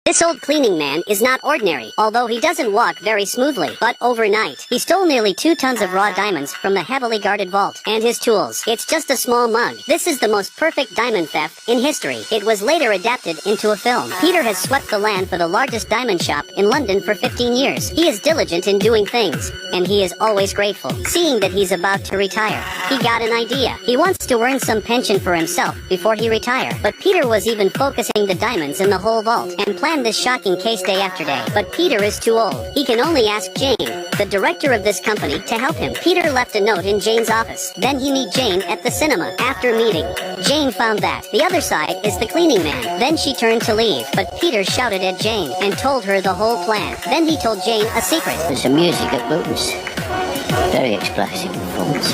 This old cleaning man is not ordinary, although he doesn't walk very smoothly. But overnight, he stole nearly 2 tons of raw diamonds from the heavily guarded vault. And his tools. It's just a small mug. This is the most perfect diamond theft in history. It was later adapted into a film. Peter has swept the land for the largest diamond shop in London for 15 years. He is diligent in doing things, and he is always grateful. Seeing that he's about to retire, he got an idea. He wants to earn some pension for himself before he retire. But Peter was even focusing the diamonds in the whole vault and planned this shocking case day after day. But Peter is too old. He can only ask Jane, the director of this company, to help him. Peter left a note in Jane's office. Then he meet Jane at the cinema. After meeting, Jane found that the other side is the cleaning man. Then she turned to leave, but Peter shouted at Jane and told her the whole plan. Then he told Jane a secret. There's some music at Booton's. Very explosive performance.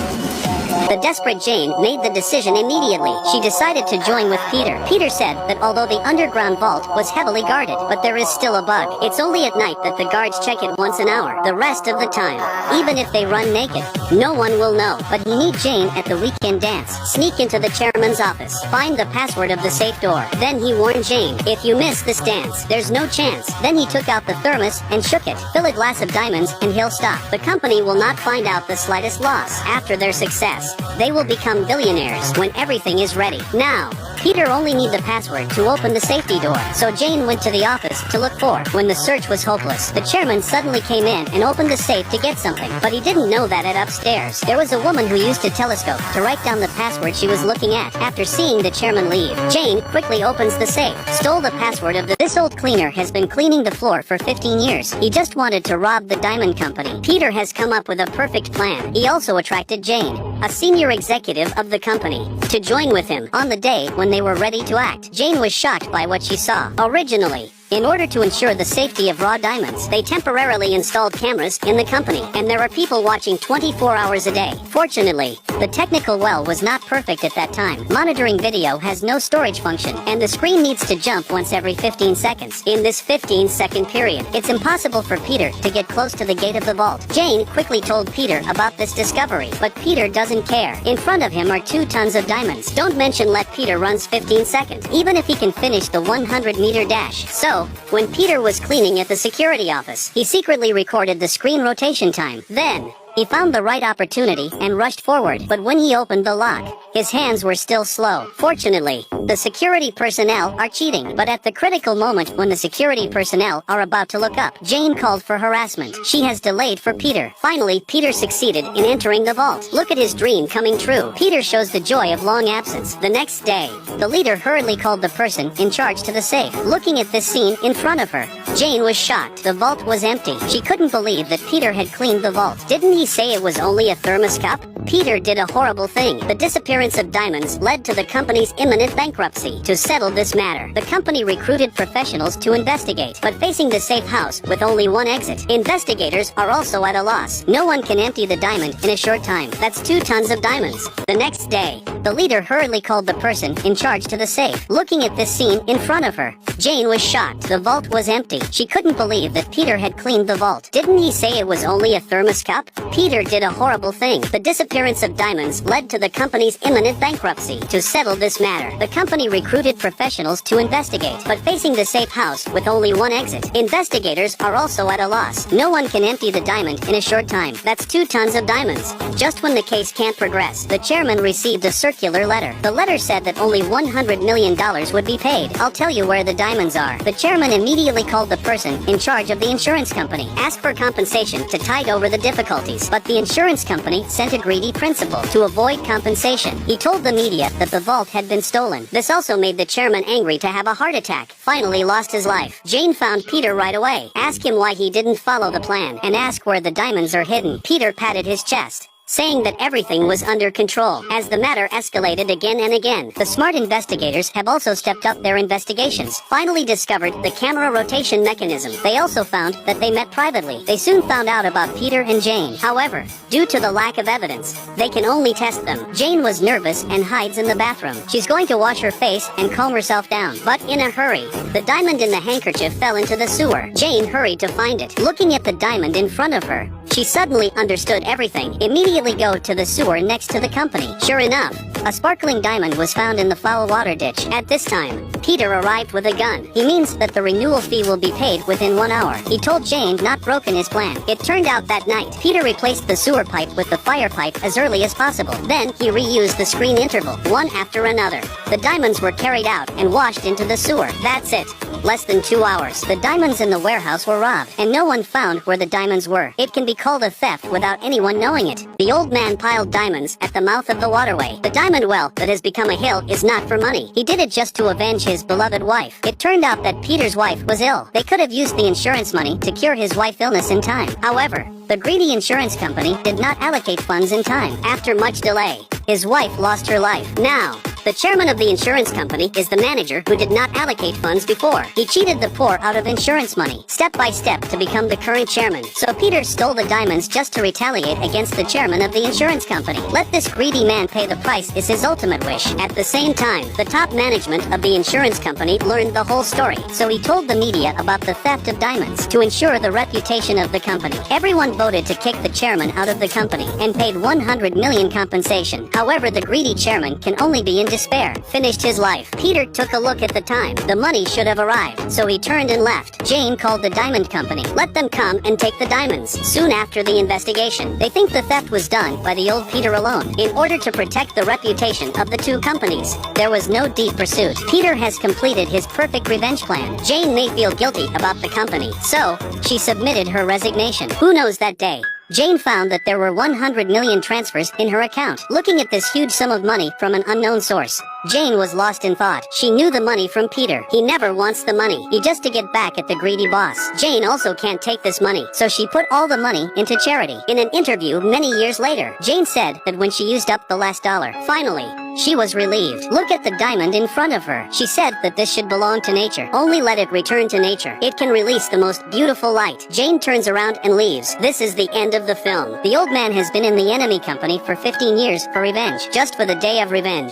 The desperate Jane made the decision immediately. She decided to join with Peter. Peter said that although the underground vault was heavily guarded, but there is still a bug. It's only at night that the guards check it once an hour. The rest of the time, even if they run naked, no one will know. But he need Jane at the weekend dance. Sneak into the chairman's office. Find the password of the safe door. Then he warned Jane, if you miss this dance, there's no chance. Then he took out the thermos and shook it. Fill a glass of diamonds and he'll stop. The company will not find out the slightest loss. After their success, they will become billionaires when everything is ready. Now, Peter only need the password to open the safety door. So Jane went to the office to look for. When the search was hopeless, the chairman suddenly came in and opened the safe to get something. But he didn't know that at upstairs, there was a woman who used a telescope to write down the password she was looking at. After seeing the chairman leave, Jane quickly opens the safe, stole the password of This old cleaner has been cleaning the floor for 15 years. He just wanted to rob the diamond company. Peter has come up with a perfect plan. He also attracted Jane, a senior executive of the company, to join with him. On the day when they were ready to act, Jane was shocked by what she saw. Originally, in order to ensure the safety of raw diamonds, they temporarily installed cameras in the company, and there are people watching 24 hours a day. Fortunately, the technical well was not perfect at that time. Monitoring video has no storage function, and the screen needs to jump once every 15 seconds. In this 15-second period, it's impossible for Peter to get close to the gate of the vault. Jane quickly told Peter about this discovery, but Peter doesn't care. In front of him are 2 tons of diamonds. Don't mention let Peter runs 15 seconds, even if he can finish the 100-meter dash. So, when Peter was cleaning at the security office, he secretly recorded the screen rotation time. Then, he found the right opportunity and rushed forward. But when he opened the lock, his hands were still slow. Fortunately, the security personnel are cheating. But at the critical moment when the security personnel are about to look up, Jane called for harassment. She has delayed for Peter. Finally, Peter succeeded in entering the vault. Look at his dream coming true. Peter shows the joy of long absence. The next day, the leader hurriedly called the person in charge to the safe. Looking at this scene in front of her, Jane was shocked. The vault was empty. She couldn't believe that Peter had cleaned the vault. Didn't he say it was only a thermos cup? Peter did a horrible thing. The disappearance of diamonds led to the company's imminent bankruptcy. To settle this matter, the company recruited professionals to investigate, but facing the safe house with only one exit, investigators are also at a loss. No one can empty the diamond in a short time. That's 2 tons of diamonds. The next day, the leader hurriedly called the person in charge to the safe. Looking at this scene in front of her, Jane was shocked. The vault was empty. She couldn't believe that Peter had cleaned the vault. Didn't he say it was only a thermos cup? Peter did a horrible thing. The disappearance of diamonds led to the company's imminent bankruptcy. To settle this matter, the company recruited professionals to investigate, but facing the safe house with only one exit, investigators are also at a loss. No one can empty the diamond in a short time. That's 2 tons of diamonds. Just when the case can't progress, the chairman received a circular letter. The letter said that only $100 million would be paid. I'll tell you where the diamonds are. The chairman immediately called the person in charge of the insurance company, asked for compensation to tide over the difficulties, but the insurance company sent a greedy principal to avoid compensation. He told the media that the vault had been stolen. This also made the chairman angry to have a heart attack. Finally lost his life. Jane found Peter right away, asked him why he didn't follow the plan, and asked where the diamonds are hidden. Peter patted his chest, saying that everything was under control. As the matter escalated again and again, the smart investigators have also stepped up their investigations. Finally discovered the camera rotation mechanism. They also found that they met privately. They soon found out about Peter and Jane. However, due to the lack of evidence, they can only test them. Jane was nervous and hides in the bathroom. She's going to wash her face and calm herself down, but in a hurry, the diamond in the handkerchief fell into the sewer. Jane hurried to find it. Looking at the diamond in front of her, she suddenly understood everything. Immediately go to the sewer next to the company. Sure enough, A sparkling diamond was found in the foul water ditch. At this time, Peter arrived with a gun. He means that the renewal fee will be paid within 1 hour. He told Jane not broken his plan. It turned out that night, Peter replaced the sewer pipe with the fire pipe as early as possible. Then he reused the screen interval, one after another. The diamonds were carried out and washed into the sewer. That's it. Less than 2 hours, the diamonds in the warehouse were robbed, and no one found where the diamonds were. It can be called a theft without anyone knowing it. The old man piled diamonds at the mouth of the waterway. The diamond well that has become a hill is not for money. He did it just to avenge his beloved wife. It turned out that Peter's wife was ill. They could have used the insurance money to cure his wife's illness in time. However, the greedy insurance company did not allocate funds in time. After much delay, his wife lost her life. Now, the chairman of the insurance company is the manager who did not allocate funds before. He cheated the poor out of insurance money, step by step, to become the current chairman. So Peter stole the diamonds just to retaliate against the chairman of the insurance company. Let this greedy man pay the price is his ultimate wish. At the same time, the top management of the insurance company learned the whole story. So he told the media about the theft of diamonds to ensure the reputation of the company. Everyone voted to kick the chairman out of the company and paid 100 million compensation. However, the greedy chairman can only be in despair. Finished his life. Peter took a look at the time. The money should have arrived, so he turned and left. Jane called the diamond company. Let them come and take the diamonds. Soon after the investigation, they think the theft was done by the old Peter alone. In order to protect the reputation of the two companies, there was no deep pursuit. Peter has completed his perfect revenge plan. Jane may feel guilty about the company, so she submitted her resignation. Who knows that day? Jane found that there were 100 million transfers in her account. Looking at this huge sum of money from an unknown source, Jane was lost in thought. She knew the money from Peter. He never wants the money. He just to get back at the greedy boss. Jane also can't take this money, so she put all the money into charity. In an interview many years later, Jane said that when she used up the last dollar, finally, she was relieved. Look at the diamond in front of her. She said that this should belong to nature. Only let it return to nature. It can release the most beautiful light. Jane turns around and leaves. This is the end of the film. The old man has been in the enemy company for 15 years for revenge, just for the day of revenge.